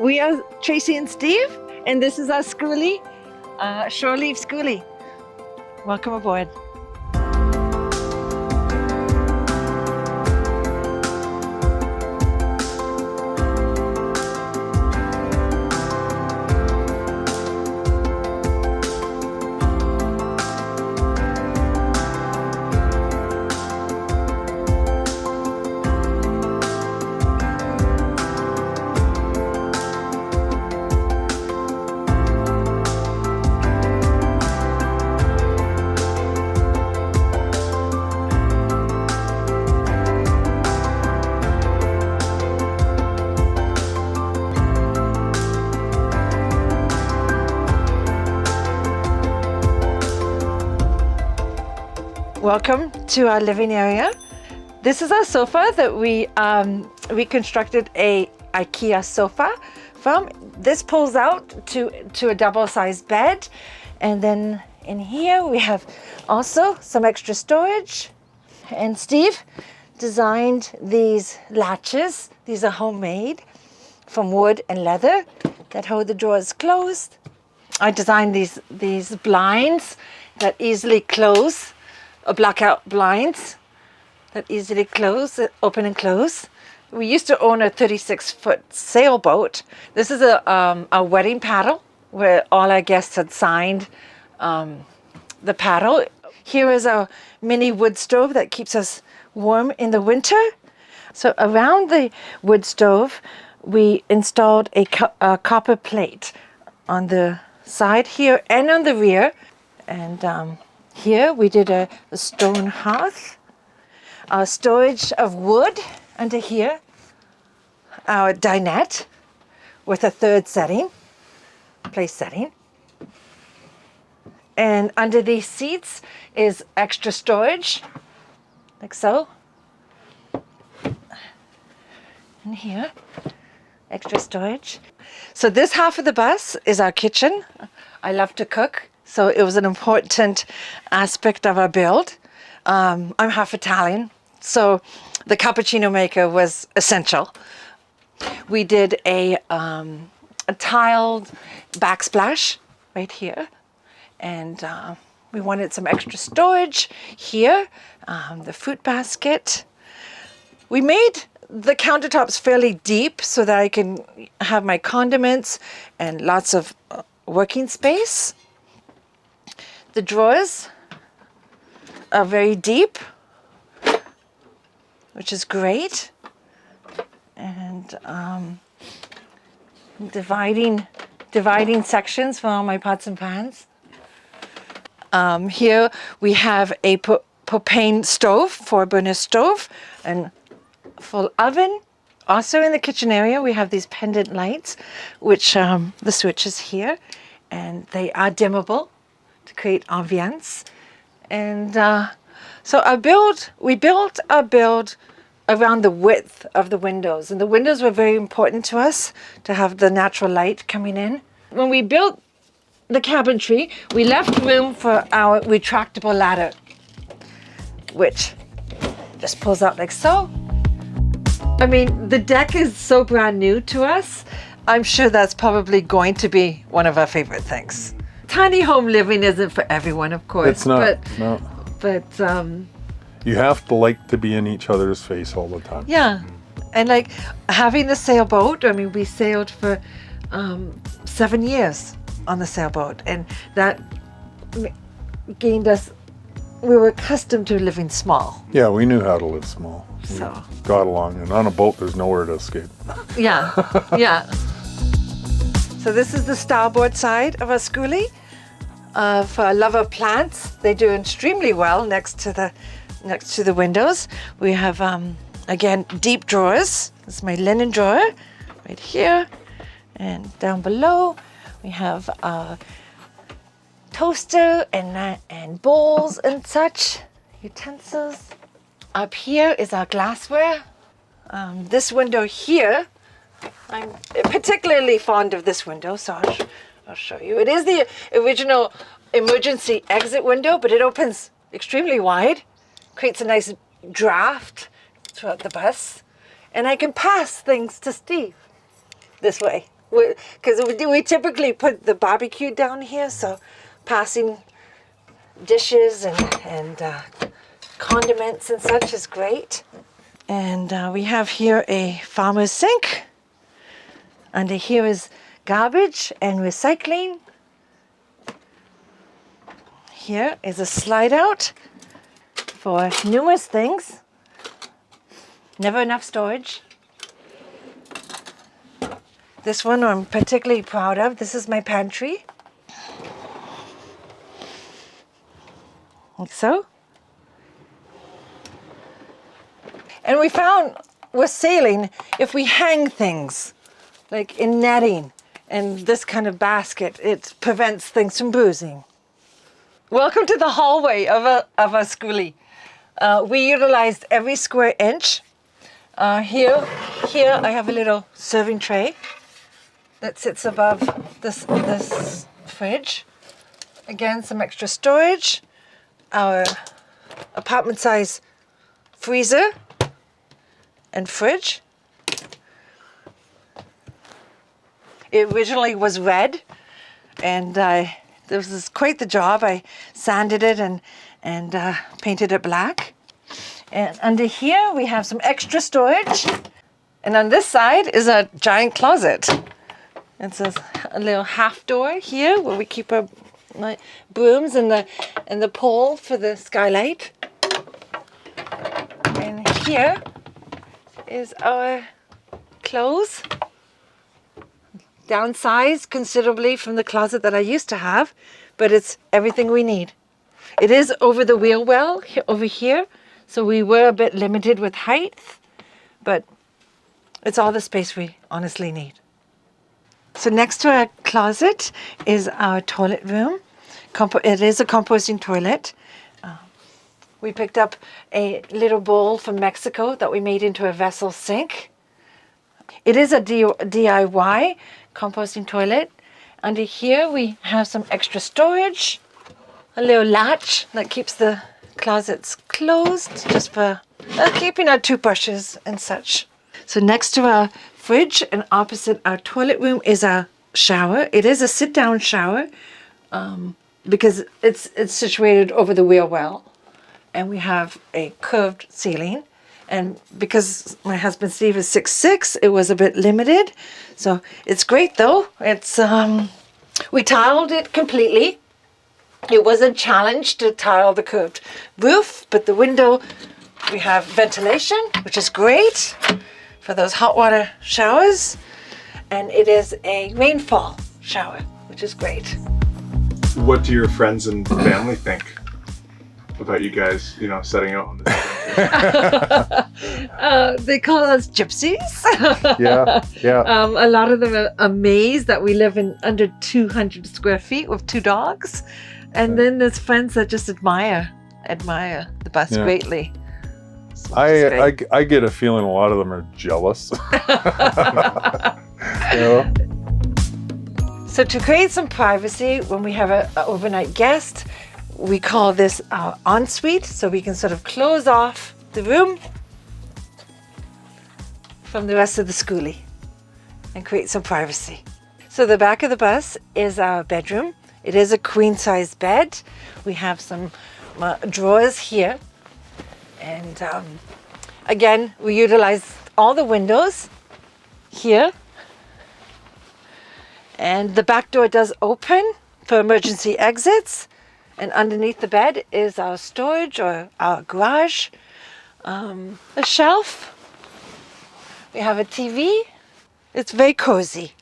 We are Tracy and Steve, and this is our Skoolie, Shore Leave Skoolie. Welcome aboard. Welcome to our living area. This is our sofa that we reconstructed a IKEA sofa from. This pulls out to a double-sized bed. And then in here we have also some extra storage. And Steve designed these latches. These are homemade from wood and leather that hold the drawers closed. I designed these blinds that easily close. Blackout blinds that easily close, open and close. We used to own a 36-foot sailboat. This is a wedding paddle where all our guests had signed the paddle. Here is a mini wood stove that keeps us warm in the winter. So around the wood stove, we installed a copper plate on the side here and on the rear. And here we did a stone hearth, storage of wood under here, our dinette with a third place setting. And under these seats is extra storage, like so. And here, extra storage. So this half of the bus is our kitchen. I love to cook. So it was an important aspect of our build. I'm half Italian, so the cappuccino maker was essential. We did a tiled backsplash right here, and we wanted some extra storage here, the fruit basket. We made the countertops fairly deep so that I can have my condiments and lots of working space. The drawers are very deep, which is great. And dividing sections for all my pots and pans. Here we have a propane stove, 4-burner stove, and full oven. Also in the kitchen area, we have these pendant lights, which the switch is here, and they are dimmable to create ambience. And so we built our build around the width of the windows, and the windows were very important to us to have the natural light coming in. When we built the cabinetry, we left room for our retractable ladder, which just pulls out like so. I mean, the deck is so brand new to us. I'm sure that's probably going to be one of our favorite things. Tiny home living isn't for everyone, of course. It's not, no. But you have to like to be in each other's face all the time. Yeah, and like having the sailboat, I mean, we sailed for 7 years on the sailboat, and that gained us, we were accustomed to living small. Yeah, we knew how to live small. So we got along, and on a boat, there's nowhere to escape. Yeah, yeah. So this is the starboard side of our Skoolie. For a lover of plants, they do extremely well next to the windows. We have again deep drawers. This is my linen drawer right here, and down below we have a toaster and bowls and such utensils. Up here is our glassware. This window here, I'm particularly fond of this window, so I'll show you. It is the original emergency exit window, but it opens extremely wide, creates a nice draft throughout the bus, and I can pass things to Steve this way. because we typically put the barbecue down here, so passing dishes and condiments and such is great. And we have here a farmer's sink. Under here is garbage and recycling. Here is a slide out for numerous things. Never enough storage. This one I'm particularly proud of. This is my pantry. Like so. And we found with sailing, if we hang things, like in netting and this kind of basket, it prevents things from bruising. Welcome to the hallway of a Skoolie. We utilized every square inch. Here I have a little serving tray that sits above this fridge. Again, some extra storage. Our apartment size freezer and fridge. It originally was red, and this was quite the job. I sanded it and painted it black. And under here we have some extra storage, and on this side is a giant closet. It's a little half door here where we keep our brooms and the pole for the skylight. And here is our clothes, downsized considerably from the closet that I used to have, but it's everything we need. It is over the wheel well over here, so we were a bit limited with height, but it's all the space we honestly need. So next to our closet is our toilet room. It is a composting toilet. We picked up a little bowl from Mexico that we made into a vessel sink. It is a DIY composting toilet. Under here we have some extra storage, a little latch that keeps the closets closed just for keeping our toothbrushes and such. So next to our fridge and opposite our toilet room is our shower. It is a sit-down shower because it's situated over the wheel well, and we have a curved ceiling. And because my husband Steve is 6'6", it was a bit limited. So it's great though. It's we tiled it completely. It was a challenge to tile the curved roof, but the window, we have ventilation, which is great for those hot water showers. And it is a rainfall shower, which is great. What do your friends and family think about you guys, setting out on this adventure? They call us gypsies. Yeah. A lot of them are amazed that we live in under 200 square feet with 2 dogs. And then there's friends that just admire the bus greatly. So I get a feeling a lot of them are jealous. So to create some privacy when we have an overnight guest, we call this our ensuite, so we can sort of close off the room from the rest of the Skoolie and create some privacy. So the back of the bus is our bedroom. It is a queen-size bed. We have some drawers here. And again, we utilize all the windows here. And the back door does open for emergency exits. And underneath the bed is our storage or our garage. A shelf. We have a TV. It's very cozy.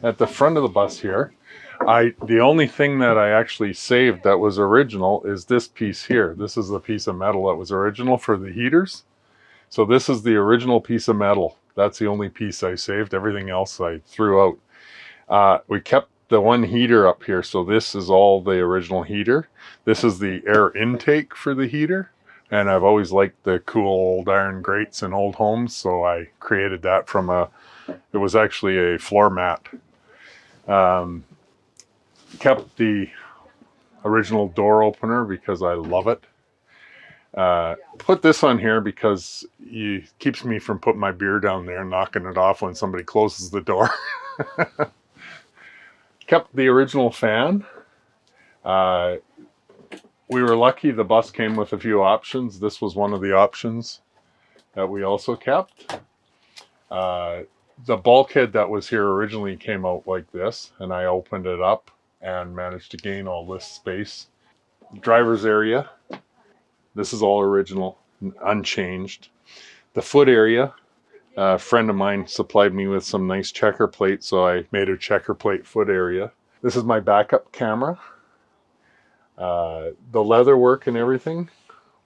At the front of the bus here, the only thing that I actually saved that was original is this piece here. This is the piece of metal that was original for the heaters. So this is the original piece of metal. That's the only piece I saved. Everything else I threw out. We kept the one heater up here, so this is all the original heater. This is the air intake for the heater, and I've always liked the cool old iron grates in old homes, so I created that from it was actually a floor mat. Kept the original door opener because I love it. Put this on here because it keeps me from putting my beer down there and knocking it off when somebody closes the door. Kept the original fan. We were lucky the bus came with a few options. This was one of the options that we also kept. The bulkhead that was here originally came out like this, and I opened it up and managed to gain all this space. Driver's area. This is all original, unchanged. The foot area, a friend of mine supplied me with some nice checker plate, so I made a checker plate foot area. This is my backup camera. The leather work and everything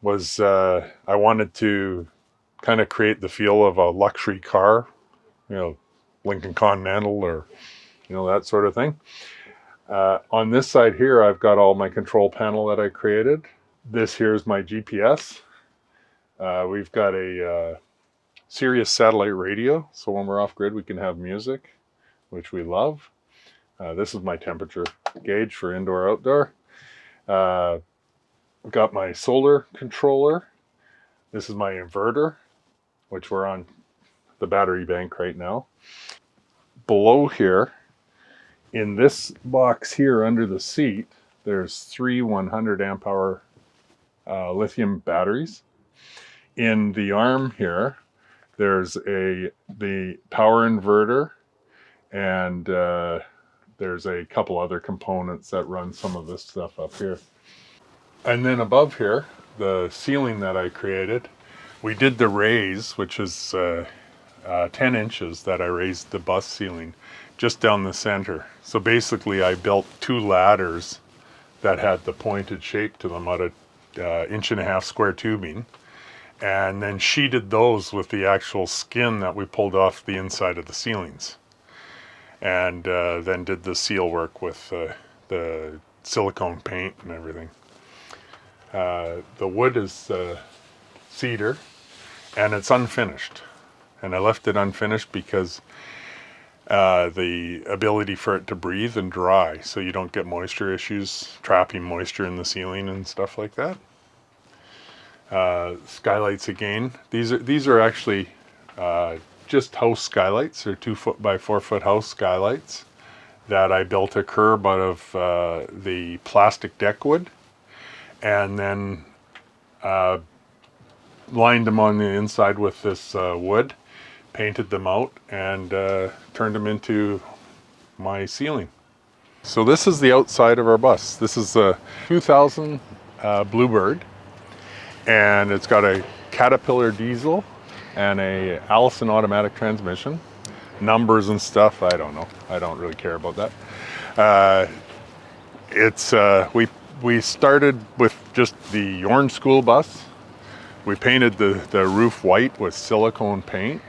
was, I wanted to kind of create the feel of a luxury car, you know, Lincoln Continental or, you know, that sort of thing. On this side here, I've got all my control panel that I created. This here is my GPS. We've got a Sirius satellite radio, so when we're off grid, we can have music, which we love. This is my temperature gauge for indoor outdoor. I've got my solar controller. This is my inverter, which we're on the battery bank right now. Below here, in this box here under the seat, there's 3 100 amp hour lithium batteries. In the arm here, there's the power inverter, and there's a couple other components that run some of this stuff up here. And then above here, the ceiling that I created, we did the raise, which is 10 inches that I raised the bus ceiling just down the center. So basically I built 2 ladders that had the pointed shape to them out of 1.5 inch square tubing, and then sheeted those with the actual skin that we pulled off the inside of the ceilings, and then did the seal work with the silicone paint and everything. The wood is cedar, and it's unfinished, and I left it unfinished because the ability for it to breathe and dry, so you don't get moisture issues, trapping moisture in the ceiling and stuff like that. Skylights again. These are actually just house skylights. They're 2 foot by 4 foot house skylights that I built a curb out of the plastic deck wood, and then lined them on the inside with this wood, painted them out, and turned them into my ceiling. So this is the outside of our bus. This is a 2000 Bluebird, and it's got a Caterpillar diesel and a Allison automatic transmission. Numbers and stuff, I don't know. I don't really care about that. We started with just the orange school bus. We painted the roof white with silicone paint.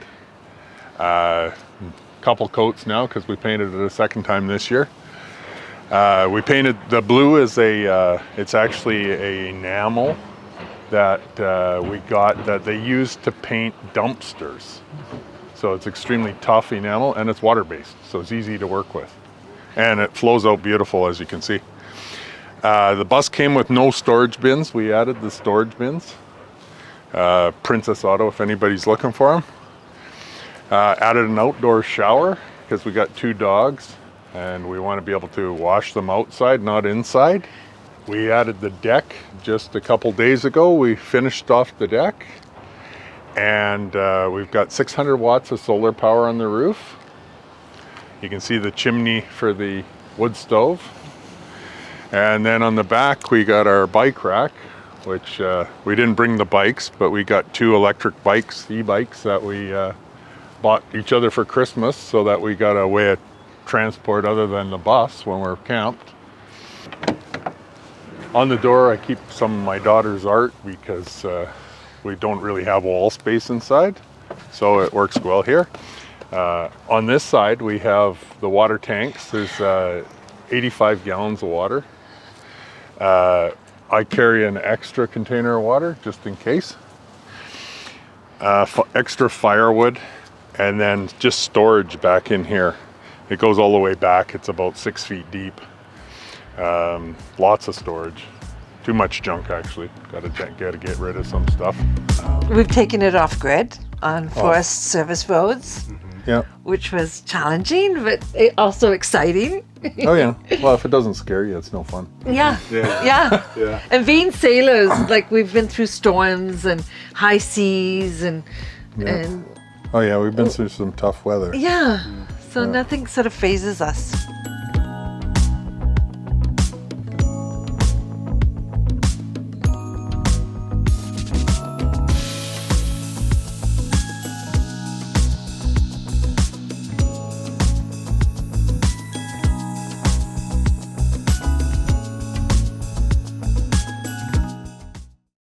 Couple coats now because we painted it a second time this year. We painted the blue as it's actually a enamel that we got that they use to paint dumpsters. So it's extremely tough enamel, and it's water-based, so it's easy to work with. And it flows out beautiful, as you can see. The bus came with no storage bins. We added the storage bins. Princess Auto, if anybody's looking for them. Added an outdoor shower because we got 2 dogs and we want to be able to wash them outside, not inside. We added the deck just a couple days ago. We finished off the deck, and we've got 600 watts of solar power on the roof. You can see the chimney for the wood stove. And then on the back we got our bike rack, which we didn't bring the bikes, but we got 2 electric bikes, e-bikes, that we bought each other for Christmas, so that we got a way of transport other than the bus when we're camped. On the door I keep some of my daughter's art because we don't really have wall space inside, so it works well here. On this side we have the water tanks. There's 85 gallons of water. I carry an extra container of water just in case. Extra firewood, and then just storage back in here. It goes all the way back. It's about 6 feet deep. Lots of storage. Too much junk, actually. Got to get rid of some stuff. We've taken it off grid on Forest Service roads, Yeah. which was challenging, but also exciting. Oh yeah. Well, if it doesn't scare you, it's no fun. Yeah. Yeah. Yeah. And being sailors, like we've been through storms and high seas and Oh yeah, we've been through some tough weather. yeah. So nothing sort of phases us.